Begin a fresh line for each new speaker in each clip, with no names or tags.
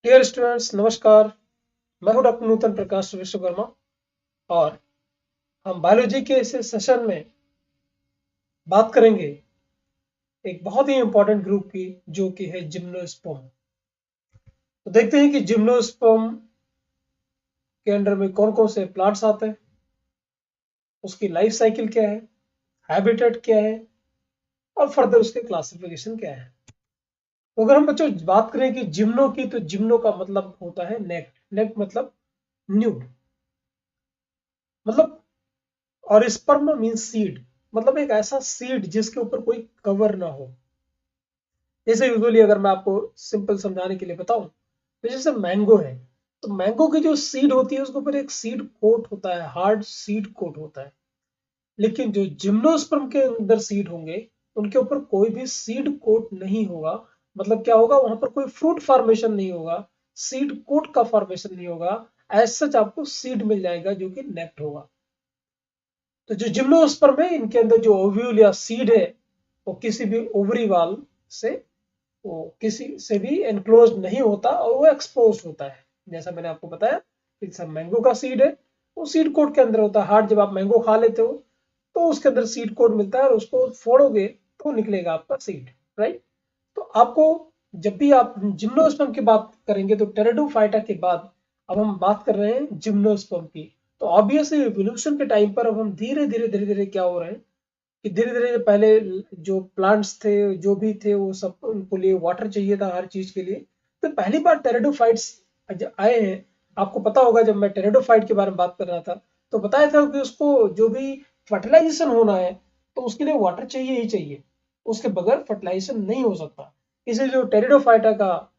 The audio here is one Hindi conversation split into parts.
डियर स्टूडेंट्स, नमस्कार। मैं हूं डॉक्टर नूतन प्रकाश विश्वकर्मा और हम बायोलॉजी के इस सेशन में बात करेंगे एक बहुत ही इंपॉर्टेंट ग्रुप की, जो कि है जिम्नोस्पर्म। तो देखते हैं कि जिम्नोस्पर्म के अंडर में कौन कौन से प्लांट्स आते हैं, उसकी लाइफ साइकिल क्या है, हैबिटेट क्या है और फर्दर उसके क्लासिफिकेशन क्या है। तो अगर हम बच्चों बात करें कि जिम्नो की, तो जिम्नो का मतलब होता है नेक्ट। नेक्ट मतलब न्यू, मतलब, और स्पर्म मीन्स सीड, मतलब एक ऐसा सीड जिसके ऊपर कोई कवर ना हो। जैसे यूजुअली अगर मैं आपको सिंपल समझाने के लिए बताऊं, तो जैसे मैंगो है, तो मैंगो की जो सीड होती है उसके ऊपर एक सीड कोट होता है, हार्ड सीड कोट होता है। लेकिन जो जिम्नोस्पर्म के अंदर सीड होंगे, उनके ऊपर कोई भी सीड कोट नहीं होगा। मतलब क्या होगा, वहां पर कोई फ्रूट फॉर्मेशन नहीं होगा, सीड कोट का फॉर्मेशन नहीं होगा। एज सच आपको सीड मिल जाएगा जो कि नेक्ट होगा। तो जो जिम्नोस्पर्म है, इनके अंदर जो ओव्यूल या सीड है, वो किसी भी ओवरी वाल से, वो किसी से भी एनक्लोज नहीं होता और वो एक्सपोज होता है। जैसा मैंने आपको बताया कि सब मैंगो का सीड है, वो सीड कोट के अंदर होता है। हार्ड जब आप मैंगो खा लेते हो तो उसके अंदर सीड कोट मिलता है और उसको फोड़ोगे तो निकलेगा आपका सीड, राइट। तो आपको जब भी आप जिम्नोस्पर्म की बात करेंगे, तो टेरिडोफाइटा के बाद अब हम बात कर रहे हैं जिम्नोस्पर्म की। तो ऑब्वियसली इवोल्यूशन के टाइम पर अब हम धीरे धीरे धीरे धीरे क्या हो रहे हैं कि धीरे धीरे पहले जो प्लांट्स थे, जो भी थे, वो सब उनको लिए वाटर चाहिए था हर चीज के लिए। तो पहली बार टेरिडोफाइट्स आए हैं। आपको पता होगा, जब मैं टेरिडोफाइट के बारे में बात कर रहा था तो बताया था कि उसको जो भी फर्टिलाइजेशन होना है, तो उसके लिए वाटर चाहिए ही चाहिए, उसके बगैर फर्टिलाइजेशन नहीं हो सकता। इसलिए जो टेरिडोफाइटा का,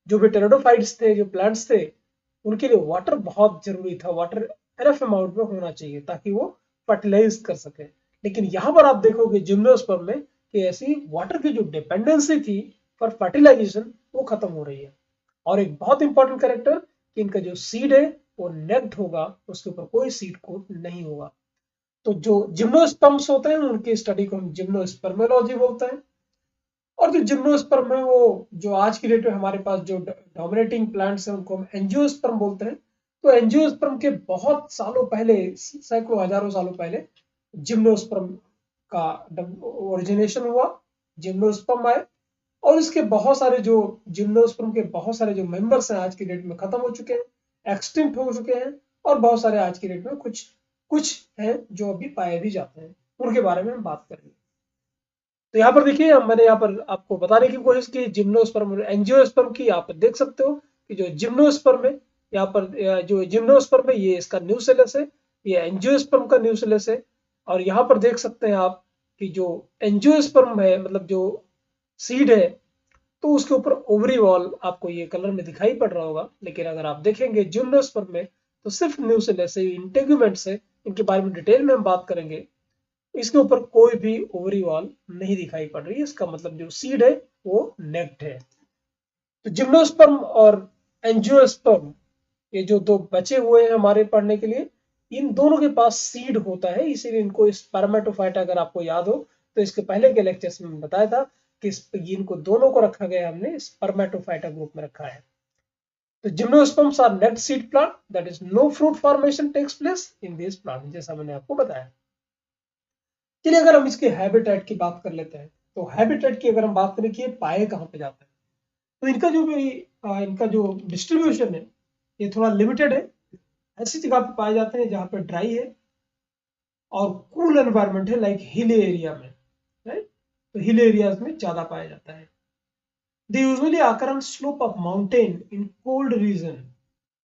जो भी टेरिडोफाइट्स थे, जो प्लांट्स थे, उनके लिए वाटर बहुत जरूरी था। वाटर एनफ अमाउंट में होना चाहिए ताकि वो फर्टिलाइज कर सके। लेकिन यहाँ पर आप देखोगे जिम्नोस्पर्म में कि ऐसी वाटर की जो डिपेंडेंसी थी फॉर फर्टिलाइजेशन, वो खत्म हो रही है। और एक बहुत इंपॉर्टेंट कैरेक्टर कि इनका जो सीड है वो नेक्ड होगा, उसके ऊपर कोई सीड कोट नहीं होगा। तो जो जिम्नोस्पर्म्स होते हैं उनकी स्टडी को हम जिम्नोस्पर्मेलॉजी बोलते हैं। और जो जिम्नोस्पर्म है, वो जो आज की डेट में हमारे पास जो डोमिनेटिंग प्लांट्स हैं उनको हम एंजियोस्पर्म बोलते हैं। तो एंजियोस्पर्म के बहुत सालों पहले, सैकड़ों हजारों सालों पहले, जिम्नोस्पर्म का ओरिजिनेशन हुआ, जिम्नोस्पर्म आए। और इसके बहुत सारे जो जिम्नोस्पर्म के बहुत सारे जो मेंबर्स हैं आज की डेट में खत्म हो चुके हैं, एक्सटिंक्ट हो चुके हैं। और बहुत सारे आज की डेट में कुछ कुछ हैं जो अभी पाए भी जाते हैं, उनके बारे में हम बात करेंगे। तो यहाँ पर देखिए, मैंने यहाँ पर आपको बताने की कोशिश की जिम्नोस्पर्म और एंजियोस्पर्म की। आप देख सकते हो कि जो जिम्नोस्पर्म है, यहाँ पर जो जिम्नोस्पर्म है ये इसका न्यूक्लियस है, ये एंजियोस्पर्म का न्यूक्लियस है। और यहाँ पर देख सकते हैं आप कि जो एंजियोस्पर्म है, मतलब जो सीड है, तो उसके ऊपर ओवरी वॉल आपको ये कलर में दिखाई पड़ रहा होगा। लेकिन अगर आप देखेंगे जिम्नोस्पर्म में, तो सिर्फ न्यूक्लियस है, इंटेगुमेंट्स है। इनके बारे में डिटेल में हम बात करेंगे। इसके ऊपर कोई भी ओवरी वॉल नहीं दिखाई पड़ रही है, इसका मतलब जो सीड है वो नेक्ड है। तो जिम्नोस्पर्म और एंजियोस्पर्म, ये जो दो बचे हुए हैं हमारे पढ़ने के लिए, इन दोनों के पास सीड होता है, इसीलिए इनको स्पर्मेटोफाइट, अगर आपको याद हो तो इसके पहले के लेक्चर्स में बताया था कि इनको दोनों को रखा गया, हमने स्पर्मेटोफाइटा ग्रुप में रखा है। तो gymnosperms are naked seed plant, that is no fruit formation takes place in this plant, जैसा मैंने आपको बताया। चलिए अगर हम इसके हैबिटेट की बात कर लेते हैं, तो हैबिटेट की अगर हम बात करें कि ये पाए कहाँ पे जाते हैं, तो इनका जो भी इनका जो डिस्ट्रीब्यूशन है, ये थोड़ा लिमिटेड है। ऐसी जगह पे पाए जाते हैं जहाँ पे ड्राई है और कूल एनवायरनमेंट है, लाइक हिल एरिया में, राइट। तो हिल एरियाज में ज्यादा पाया जाता है। दे यूजुअली आकर on slope of mountain in cold region.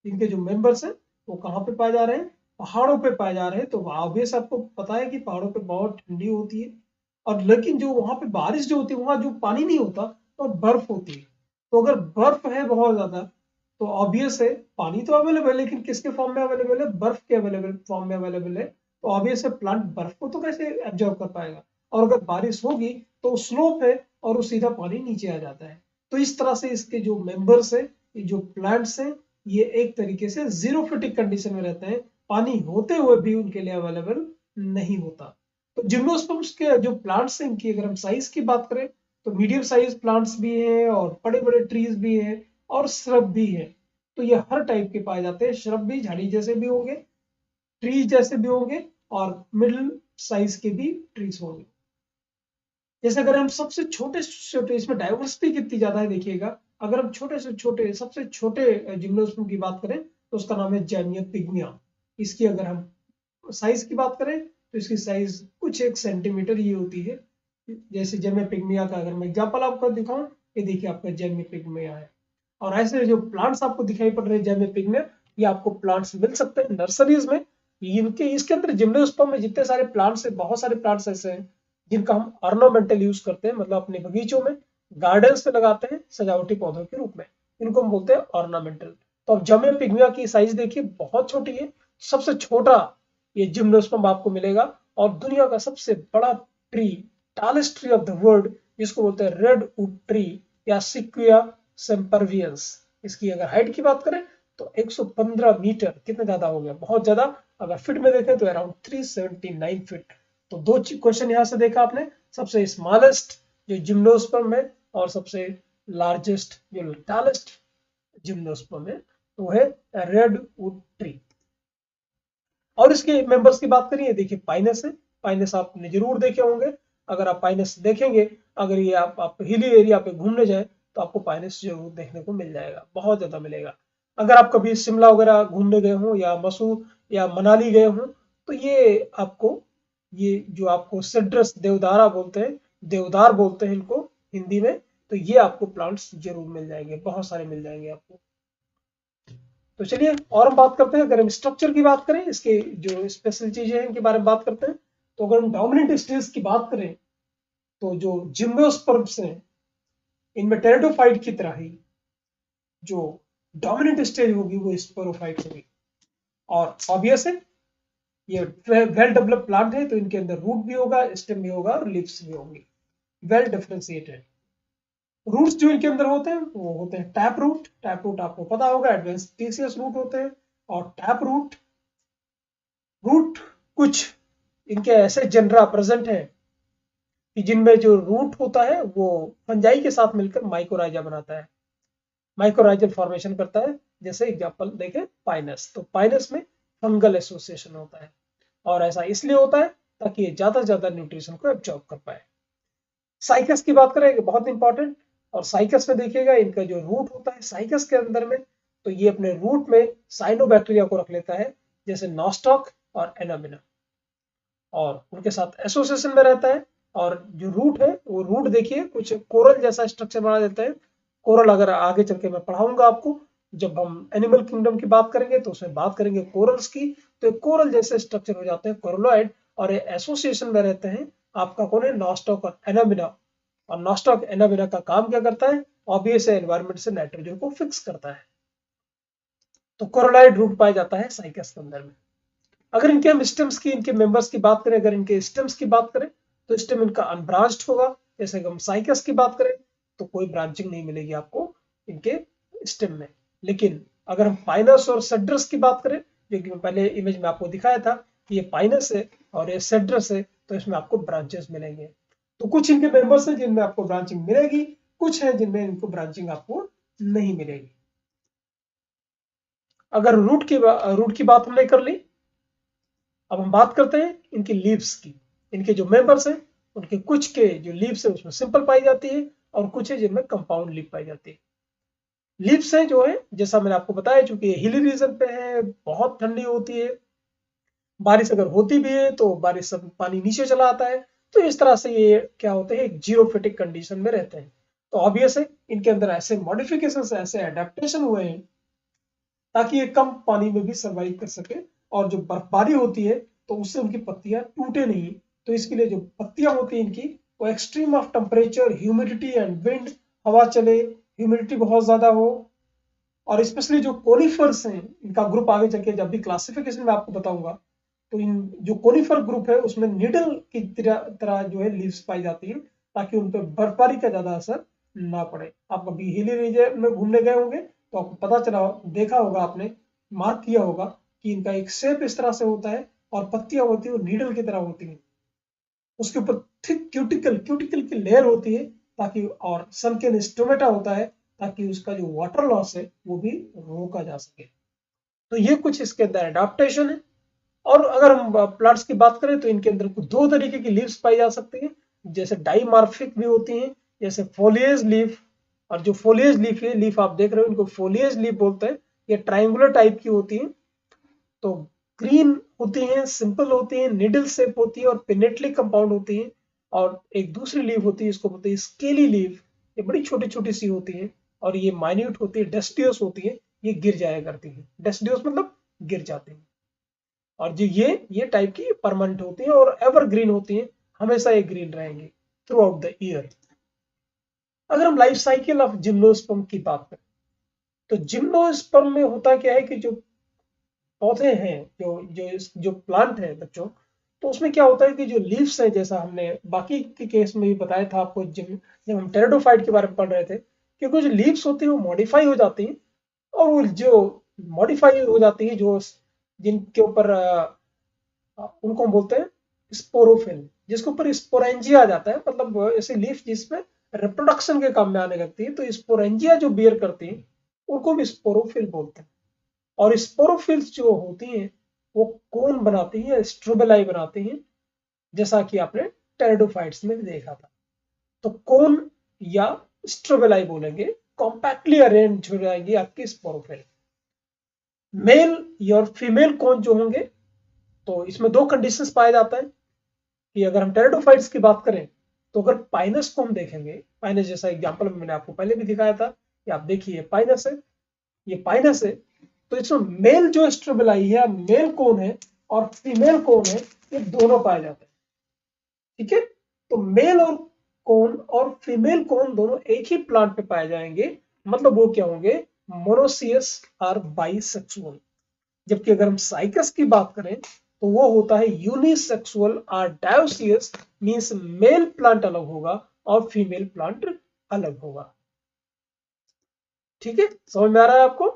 इनके जो मेंबर्स हैं वो कहाँ पे पाए जा रहे हैं, पहाड़ों पे पाए जा रहे हैं। तो ऑब्वियस आपको पता है कि पहाड़ों पे बहुत ठंडी होती है। और लेकिन जो वहां पे बारिश जो होती है, वहां जो पानी नहीं होता, तो बर्फ होती है। तो अगर बर्फ है बहुत ज्यादा, तो ऑब्वियस है पानी तो अवेलेबल है, लेकिन किसके फॉर्म में अवेलेबल है, बर्फ के अवेलेबल फॉर्म में अवेलेबल है। तो ऑब्वियस है प्लांट बर्फ को तो कैसे एब्जॉर्व कर पाएगा। और अगर बारिश होगी तो स्लोप है और वो सीधा पानी नीचे आ जाता है। तो इस तरह से इसके जो मेंबर्स है, ये जो प्लांट्स हैं, ये एक तरीके से जीरोफिटिक कंडीशन में रहते हैं, पानी होते हुए भी उनके लिए अवेलेबल नहीं होता। तो जिम्नोस्पर्म्स के जो प्लांट्स हैं, इनकी अगर हम साइज की बात करें, तो मीडियम साइज प्लांट्स भी हैं और बड़े बड़े ट्रीज भी हैं। और श्रब भी है। तो ये हर टाइप के पाए जाते हैं, श्रब भी झाड़ी जैसे भी होंगे, ट्री जैसे भी होंगे, और मिडिल साइज के भी ट्रीज होंगे। जैसे अगर हम सबसे छोटे छोटे, इसमें डाइवर्सिटी कितनी ज्यादा है देखिएगा, अगर हम छोटे से छोटे सबसे छोटे जिम्नोस्पर्म की बात करें तो उसका नाम है जैमिया पिग्मिया। इसकी अगर हम साइज की बात करें तो इसकी साइज कुछ 1 सेंटीमीटर ही होती है। जैसे जैमिया पिग्मिया का अगर मैं एग्जाम्पल आपको दिखाऊं, ये देखिए आपका जैमिया पिग्मिया है। और ऐसे जो प्लांट्स आपको दिखाई पड़ रहे हैं जैमिया पिग्मिया, ये आपको प्लांट्स मिल सकते हैं नर्सरीज में। इनके इसके अंदर जिम्नोस्पर्म में जितने सारे प्लांट्स है, बहुत सारे प्लांट्स ऐसे हैं जिनका हम ऑर्नामेंटल यूज करते हैं, मतलब अपने बगीचों में गार्डन्स में लगाते हैं सजावटी पौधों के रूप में, इनको हम बोलते हैं ऑर्नामेंटल। तो अब जैमिया पिग्मिया की साइज देखिए बहुत छोटी है, सबसे छोटा ये जिम्नोस्पर्म आपको मिलेगा। और दुनिया का सबसे बड़ा tree, tallest tree of the world, जिसको बोलते हैं रेड वुड ट्री या सिक्विया सेम्परवियंस, इसकी अगर हाइट की बात करें तो 115 मीटर, कितना ज्यादा हो गया, बहुत ज्यादा। अगर फिट में देखें तो अराउंड 379 फीट। तो दो क्वेश्चन यहां से देखा आपने, सबसे स्मॉलेस्ट जो जिम्नोस्पर्म है और सबसे लार्जेस्ट जो टॉलेस्ट जिम्नोस्पर्म है, तो है रेड वुड ट्री। और इसके मेंबर्स की बात करिए, देखिए पाइनस है, पाइनस आपने जरूर देखे होंगे। अगर आप पाइनस देखेंगे, अगर ये आप हिली एरिया पे घूमने जाए तो आपको पाइनस जरूर देखने को मिल जाएगा, बहुत ज्यादा मिलेगा। अगर आप कभी शिमला वगैरह घूमने गए हो या मसूर या मनाली गए हो, तो ये आपको, ये जो आपको सिट्रस देवदारा बोलते हैं, देवदार बोलते हैं इनको हिंदी में, तो ये आपको प्लांट्स जरूर मिल जाएंगे, बहुत सारे मिल जाएंगे आपको। तो चलिए और हम बात करते हैं, अगर हम स्ट्रक्चर की बात करें, इसके जो स्पेशल चीजें हैं इनके बारे में बात करते हैं। तो अगर हम डोमिनेंट स्टेज की बात करें, तो जो जिम्नोस्पर्म्स हैं इनमें टेरिडोफाइट की तरह ही जो डोमिनेंट स्टेज होगी वो स्पोरोफाइट होगी। और ऑब्वियस है ये वेल डेवलप्ड प्लांट है, तो इनके अंदर रूट भी होगा, स्टेम भी होगा और लीव्स भी होंगी, वेल डिफरेंशिएटेड। रूट्स जो इनके अंदर होते हैं वो होते हैं टैप रूट, टैप रूट आपको पता होगा एडवेंटिशियस रूट होते हैं। और टैप रूट, रूट कुछ इनके ऐसे जनरा प्रेजेंट है कि जिनमें जो रूट होता है वो फंजाई के साथ मिलकर माइकोराइजा बनाता है, माइकोराइजल फॉर्मेशन करता है। जैसे एग्जांपल देखें पाइनस, तो पाइनस में फंगल एसोसिएशन होता है, और ऐसा इसलिए होता है ताकि ये ज्यादा से ज्यादा न्यूट्रिशन को एब्जॉर्ब कर पाए। साइकस की बात करें, बहुत इंपॉर्टेंट। और साइकस में देखिएगा इनका जो रूट होता है साइकस के अंदर में, तो ये अपने रूट में साइनोबैक्टीरिया को रख लेता है, जैसे नॉस्टॉक और एनामिना, और उनके साथ एसोसिएशन में रहता है। और जो रूट है वो रूट देखिए कुछ कोरल जैसा स्ट्रक्चर बना देता है। कोरल अगर आगे चल के मैं पढ़ाऊंगा आपको, जब हम एनिमल किंगडम की बात करेंगे तो उसमें बात करेंगे कोरल्स की, तो कोरल जैसे स्ट्रक्चर हो जाते हैं कोरलोइड, और ये एसोसिएशन में रहते हैं। आपका कौन है, नॉस्टॉक और एनामिना। और नॉस्टॉक एनामिना का काम क्या करता है, ऑब्वियस है एनवायरमेंट से नाइट्रोजन को फिक्स करता है। तो कोरलोइड रूट पाया जाता है साइकस के अंदर में। अगर इनके हम स्टेम्स की, इनके मेंबर्स की बात करें, अगर इनके स्टेम्स की बात करें तो स्टेम इनका अनब्रांच्ड होगा। जैसे हम साइकस की बात करें तो कोई ब्रांचिंग नहीं मिलेगी आपको इनके स्टेम में। लेकिन अगर हम पाइनस और सेड्रस की बात करें, जो कि मैं पहले इमेज में आपको दिखाया था कि ये पाइनस है और ये सेड्रस है, तो इसमें आपको ब्रांचेस मिलेंगे। तो कुछ इनके मेंबर्स हैं जिनमें आपको ब्रांचिंग मिलेगी, कुछ है जिनमें इनको ब्रांचिंग आपको नहीं मिलेगी। अगर रूट की बात हमने कर ली, अब हम बात करते हैं इनकी लीव्स की। इनके जो मेंबर्स हैं उनके कुछ के जो लीव्स है उसमें सिंपल पाई जाती है, और कुछ है जिनमें कंपाउंड लीफ पाई जाती है। लीव्स है जो है, जैसा मैंने आपको बताया, चूंकि हिली रीजन पे है, बहुत ठंडी होती है, बारिश अगर होती भी है तो बारिश सब पानी नीचे चला आता है, तो इस तरह से ये क्या होते हैं, जीरोफिटिक कंडीशन में रहते हैं। तो ऑब्वियस है इनके अंदर ऐसे मॉडिफिकेशन, ऐसे एडेप्टेशन हुए हैं ताकि ये कम पानी में भी सर्वाइव कर सके। और जो बर्फबारी होती है तो उससे उनकी पत्तियां टूटे नहीं, तो इसके लिए जो पत्तियां होती हैं इनकी, वो extreme of temperature, humidity and wind, हवा चले, ह्यूमिडिटी बहुत ज्यादा हो। और स्पेशली जो कोनिफर्स हैं, इनका ग्रुप आगे चल के जब भी क्लासिफिकेशन में आपको बताऊंगा, तो इन जो कोनिफर ग्रुप है उसमें निडल की तरह जो है लीव्स पाई जाती है, ताकि उन पर बर्फबारी का ज्यादा असर ना पड़े। आप कभी हिली रीजन में घूमने गए होंगे तो आपको पता चला, देखा होगा आपने, मार्क किया होगा कि इनका एक शेप इस तरह से होता है, और पत्तियां होती है वो नीडल की तरह होती है, उसके ऊपर थिक क्यूटिकल क्यूटिकल की लेयर होती है, ताकि, और सनकेन स्टोमेटा होता है ताकि उसका जो वाटर लॉस है वो भी रोका जा सके। तो ये कुछ इसके अंदर एडाप्टेशन है। और अगर हम प्लांट्स की बात करें तो इनके अंदर दो तरीके की लीव्स पाई जा सकती हैं, जैसे डाइमार्फिक भी होती हैं, जैसे फोलिएज लीफ। और जो फोलिएज लीफ है, लीफ आप देख रहे हो, इनको फोलिएज लीफ बोलते हैं। ये ट्राइंगुलर टाइप की होती हैं, तो ग्रीन होती हैं, सिंपल होती हैं, निडल शेप होती है और पिनेटली कंपाउंड होती हैं। और एक दूसरी लीफ होती है, इसको बोलते हैं स्केली लीफ। ये बड़ी छोटी छोटी सी होती है और ये माइन्यूट होती है, डेस्टियस होती है, ये गिर जाया करती है। डेस्टियस मतलब गिर जाती है। और जो ये टाइप की परमानेंट होती है और एवरग्रीन होती है, हमेशा ये ग्रीन रहेंगे थ्रू आउट द ईयर। अगर हम लाइफ साइकिल ऑफ जिम्नोस्पर्म की बात करें तो जिम्नोस्पर्म में होता क्या है कि जो पौधे हैं, जो प्लांट है बच्चों, तो उसमें क्या होता है कि जो लीव्स है, जैसा हमने बाकी के केस में भी बताया था आपको, जब हम टेरिडोफाइट के बारे में पढ़ रहे थे, कि कुछ लीव्स होती हैं वो मॉडिफाई हो जाती हैं। और वो जो मॉडिफाई हो जाती है, जो जिनके ऊपर उनको हम बोलते हैं स्पोरोफिल, जिसके ऊपर स्पोरेंजिया आ जाता है, मतलब ऐसे लीफ जिसमें रिप्रोडक्शन के काम में आने लगती है, तो स्पोरेंजिया जो बियर करती है उनको हम स्पोरोफिल बोलते हैं। और स्पोरोफिल्स जो होती हैं वो कोन बनाती है, स्ट्रोबेलाई बनाती हैं, जैसा कि आपने टेरिडोफाइट्स में भी देखा था। तो कोन या स्ट्रोबेलाई बोलेंगे, कॉम्पैक्टली अरेंज हो जाएगी आपकी स्पोरोफिल। मेल और फीमेल कोन जो होंगे, तो इसमें दो कंडीशंस पाए जाते हैं कि अगर हम टेरिडोफाइट्स की बात करें तो अगर पाइनस को हम देखेंगे, पाइनस जैसा एग्जांपल मैंने आपको पहले भी दिखाया था कि आप देखिए पाइनस है, ये पाइनस है, तो इसमें मेल जो स्ट्रोबेलाई है, मेल कोन है और फीमेल कोन है, ये दोनों पाए जाते हैं। ठीक है, तो मेल और कोन और फीमेल कोन दोनों एक ही प्लांट पे पाए जाएंगे, मतलब वो क्या होंगे, मोनोसियस और बाइसेक्सुअल। जबकि अगर हम साइकस की बात करें तो वो होता है यूनिसेक्सुअल और डायोसियस, मींस मेल प्लांट अलग होगा और फीमेल प्लांट अलग होगा। ठीक है, समझ में आ रहा है आपको?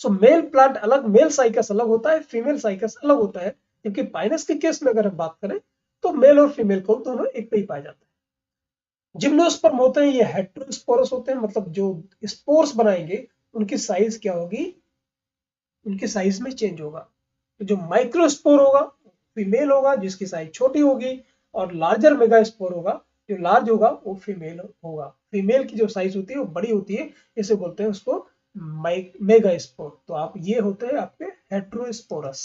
सो मेल प्लांट अलग, मेल साइकस अलग होता है, फीमेल साइकस अलग होता है। जबकि पाइनस के केस में अगर हम बात करें तो मेल और फीमेल को दोनों एक पे ही पाया जाता है। जिम्नोस्पर्म होते हैं ये हेटेरोस्पोरस होते हैं, मतलब जो स्पोर्स बनाएंगे उनकी साइज क्या होगी, उनके साइज में चेंज होगा। तो जो माइक्रोस्पोर होगा फीमेल होगा, जिसकी साइज छोटी होगी, और लार्जर मेगास्पोर होगा, जो लार्ज होगा वो फीमेल होगा। फीमेल की जो साइज होती है वो बड़ी होती है, इसे बोलते हैं उसको मेगास्पोर। तो आप ये होते हैं आपके हेटेरोस्पोरस।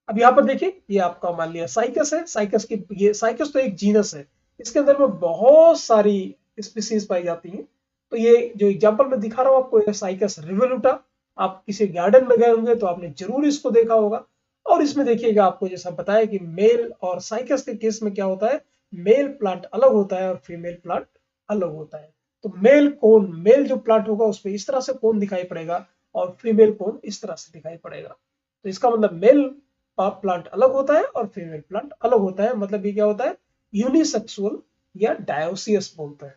अब यहाँ पर देखिए, ये आपका मान लिया साइकस है, साइकस की, ये साइकस तो एक जीनस है, इसके अंदर में बहुत सारी स्पीसीज पाई जाती हैं। तो ये जो एग्जांपल मैं दिखा रहा हूँ आपको, साइकस रिवोल्यूटा, आप किसी गार्डन में गए होंगे तो आपने जरूर इसको देखा होगा। और इसमें देखिएगा, आपको जैसा बताया कि मेल और साइकस के केस में क्या होता है, मेल प्लांट अलग होता है और फीमेल प्लांट अलग होता है। तो मेल कोन, मेल जो प्लांट होगा उसमें इस तरह से कोन दिखाई पड़ेगा और फीमेल कोन इस तरह से दिखाई पड़ेगा। तो इसका मतलब मेल प्लांट अलग होता है और फीमेल प्लांट अलग होता है, मतलब ये क्या होता है, यूनिसेक्सुअल या डायोसियस बोलते हैं।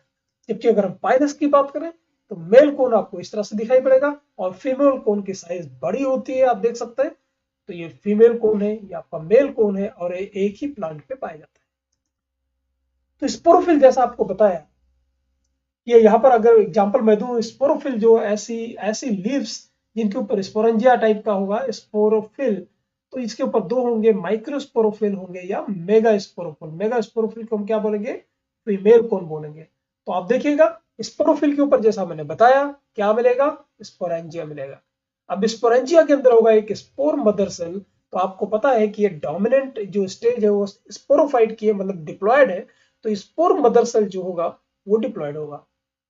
जबकि अगर हम पाइनस की बात करें तो मेल कोन आपको इस तरह से दिखाई पड़ेगा और फीमेल कोन की साइज बड़ी होती है, आप देख सकते हैं। तो ये फीमेल कोन है, ये आपका मेल कोन है और ये एक ही प्लांट पे पाया जाता है। तो स्पोरोफिल जैसा आपको बताया, ये यहाँ पर अगर एग्जांपल मैं दूं, स्पोरोफिल जो ऐसी ऐसी लीव्स जिनके ऊपर स्पोरेंजिया टाइप का होगा स्पोरोफिल, तो इसके ऊपर दो होंगे, माइक्रोस्पोरोफिल होंगे या मेगा स्पोरोफिल। मेगा स्पोरोफिल को हम क्या बोलेंगे, फीमेल कौन बोलेंगे। तो आप देखिएगा स्पोरोफिल के ऊपर जैसा मैंने बताया क्या मिलेगा, स्पोरेंजिया मिलेगा। अब स्पोरेंजिया के अंदर होगा एक स्पोर मदर सेल। तो आपको पता है कि ये डोमिनेंट जो स्टेज है वो स्पोरोफाइट की है, मतलब डिप्लॉयड है। तो स्पोर मदर सेल जो होगा वो डिप्लॉयड होगा।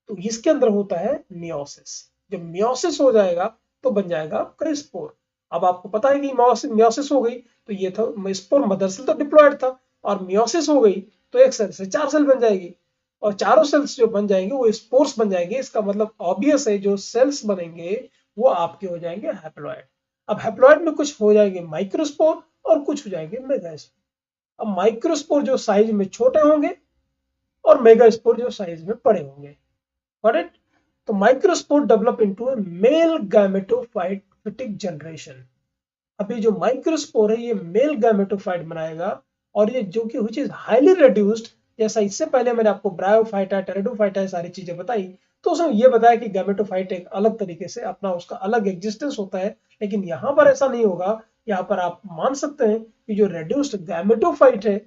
तो इसके अंदर होता है मियोसिस। जब मियोसिस हो जाएगा तो बन जाएगा आपका स्पोर। अब आपको पता है कि मियोसिस हो गई तो ये था स्पोर, मदर सेल तो डिप्लॉयड था, और मियोसिस हो गई तो एक सेल से चार सेल बन जाएगी, और चारों सेल्स जो बन जाएंगे वो स्पोर्स बन जाएंगे। इसका मतलब ऑब्वियस है जो सेल्स बनेंगे वो आपके हो जाएंगे हैप्लॉयड। अब हैप्लॉयड में कुछ हो जाएंगे माइक्रोस्पोर और कुछ हो जाएंगे मेगास्पोर। अब माइक्रोस्पोर जो साइज में छोटे होंगे और मेगास्पोर जो साइज में बड़े होंगे। Got it? तो माइक्रोस्पोर डेवलप इनटू ए मेल गैमेटोफाइटिक जनरेशन। अभी जो माइक्रोस्पोर है ये मेल गैमेटोफाइट बनाएगा, और ये जो कि व्हिच इज हाईली रिड्यूस्ड, जैसा इससे पहले मैंने आपको ब्रायोफाइटा, टेरिडोफाइटा सारी चीजें बताई, तो उसने ये बताया कि गैमेटोफाइट एक अलग तरीके से अपना उसका अलग एग्जिस्टेंस होता है, लेकिन यहाँ पर ऐसा नहीं होगा। यहाँ पर आप मान सकते हैं कि जो रेड्यूस्ड गैमेटोफाइट है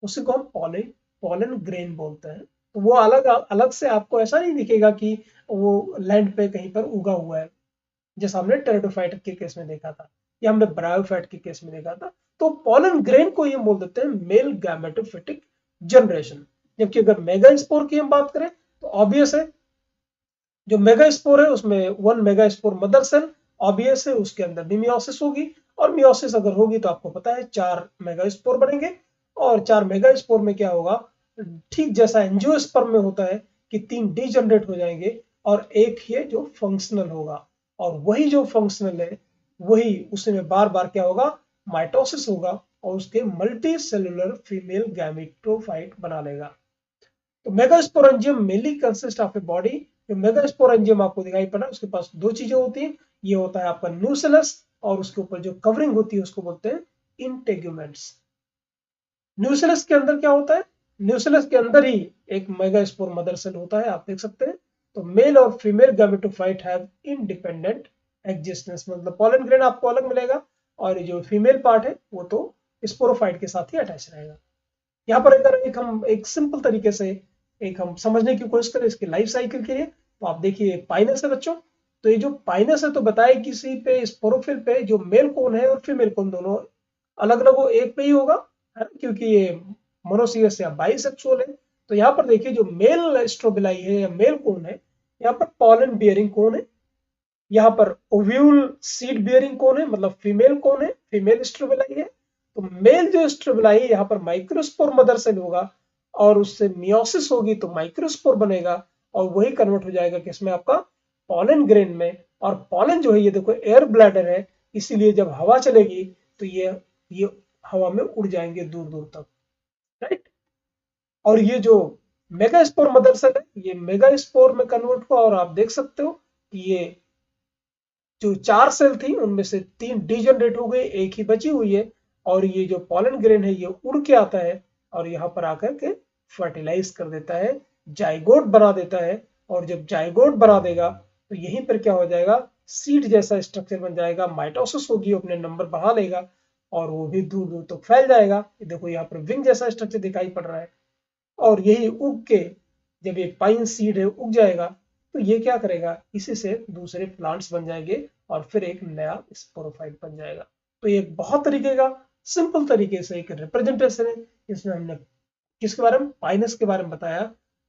उसी को हम पॉलन पॉलन ग्रेन बोलते हैं। तो वो अलग अलग से आपको ऐसा नहीं दिखेगा कि वो लैंड पे कहीं पर उगा हुआ है, जैसा हमने टेरिडोफाइट के केस में देखा था या हमने ब्रायोफाइट के केस में देखा था। तो पॉलन ग्रेन को ये बोल देते हैं मेल गैमेटोफिटिक जनरेशन। जबकि अगर मेगास्पोर की हम बात करें तो ऑब्वियस है, जो मेगास्पोर है उसमें 1 मेगास्पोर मदर सेल, ऑब्वियस है उसके अंदर भी मियोसिस होगी, और मियोसिस अगर होगी तो आपको पता है 4 मेगास्पोर बनेंगे। और 4 मेगास्पोर में क्या होगा, ठीक जैसा एंजियोस्पर्म में होता है कि 3 डीजनरेट हो जाएंगे और एक ही जो फंक्शनल होगा, और वही जो फंक्शनल है वही उसमें बार बार क्या होगा, माइटोसिस होगा और उसके मल्टी सेलुलर फीमेल गैमेटोफाइट बना लेगा। तो megasporangium mainly consist of a body. जो मेगास्पोरेंजियम आपको दिखाई पड़ा उसके पास दो चीजें होती हैं, ये होता है आपका न्यूसेलस, और उसके ऊपर जो कवरिंग होती है उसको बोलते हैं इंटेगुमेंट्स। न्यूसेलस के अंदर क्या होता है, न्यूसेलस के अंदर ही एक मेगास्पोर मदर सेल होता है, आप देख सकते हैं। तो मेल और female gametophyte have independent existence, मतलब पॉलन ग्रेन आपको अलग मिलेगा और ये जो फीमेल पार्ट है वो तो स्पोरोफाइट के साथ ही अटैच रहेगा। यहाँ पर अगर हम एक सिंपल तरीके से एक हम समझने की कोशिश करें इसके लाइफ साइकिल के लिए, तो आप देखिए पाइनस है बच्चों। तो ये जो पाइनस है तो बताए किसी पे स्पोरोफिल पे जो मेल कोन है और फीमेल कोन दोनों अलग अलग हो, एक पे ही होगा, है ना, क्योंकि ये मोनोसियस या बाइसेक्सुअल है। तो यहाँ पर देखिए जो मेल स्ट्रोबिलाई है या मेल कोन है, यहाँ पर पॉलन बियरिंग कोन है, यहाँ पर ओव्यूल सीड बियरिंग कोन है, मतलब फीमेल कोन है, फीमेल स्ट्रोबिलाई है। तो मेल जो स्ट्रोबिलाई है यहाँ पर माइक्रोस्पोर मदर सेल होगा और उससे मियोसिस होगी तो माइक्रोस्पोर बनेगा और वही कन्वर्ट हो जाएगा किसमें, आपका पॉलन ग्रेन में। और पॉलन जो है ये देखो एयर ब्लैडर है, इसीलिए जब हवा चलेगी तो ये हवा में उड़ जाएंगे दूर दूर तक, राइट। और ये जो मेगास्पोर मदर सेल है ये मेगास्पोर में कन्वर्ट हुआ और आप देख सकते हो कि ये जो 4 सेल थी उनमें से 3 डीजनरेट हो गई, एक ही बची हुई है। और ये जो पॉलन ग्रेन है ये उड़ के आता है और यहाँ पर आकर के फर्टिलाइज कर देता है, जाइगोट बना देता है। और जब जाइगोट बना देगा तो यहीं पर क्या हो जाएगा, सीड जैसा स्ट्रक्चर बन जाएगा, माइटोसिस होगी, अपने नंबर बढ़ा लेगा और वो भी दूर दूर तक फैल जाएगा। देखो यहाँ पर विंग जैसा स्ट्रक्चर दिखाई पड़ रहा है। और यही उग के जब ये पाइन सीड है उग जाएगा तो ये क्या करेगा, इसी से दूसरे प्लांट्स बन जाएंगे और फिर एक नया स्पोरोफाइट बन जाएगा। तो ये एक बहुत तरीके का सिंपल तरीके से एक रिप्रेजेंटेशन है, इसमें हमने किसके बारे में, पाइनस के बारे में बताया।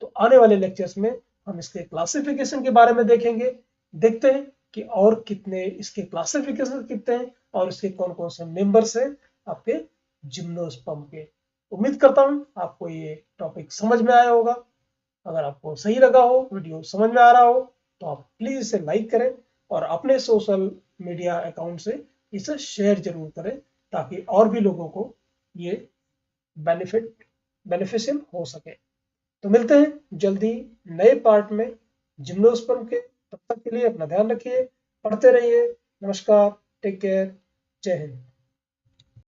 तो आने वाले लेक्चर्स में हम इसके क्लासिफिकेशन के बारे में देखेंगे, देखते हैं कि और कितने इसके क्लासिफिकेशन कितने हैं और इसके कौन कौन से मेंबर्स हैं आपके जिम्नोस्पर्म के। उम्मीद करता हूं आपको ये टॉपिक समझ में आया होगा। अगर आपको सही लगा हो, वीडियो समझ में आ रहा हो, तो आप प्लीज इसे लाइक करें और अपने सोशल मीडिया अकाउंट से इसे शेयर जरूर करें ताकि और भी लोगों को ये बेनिफिशियल हो सके। तो मिलते हैं जल्दी नए पार्ट में जिम्नोस्पर्म के। तब तक के लिए अपना ध्यान रखिए, पढ़ते रहिए। नमस्कार, टेक केयर, जय हिंद।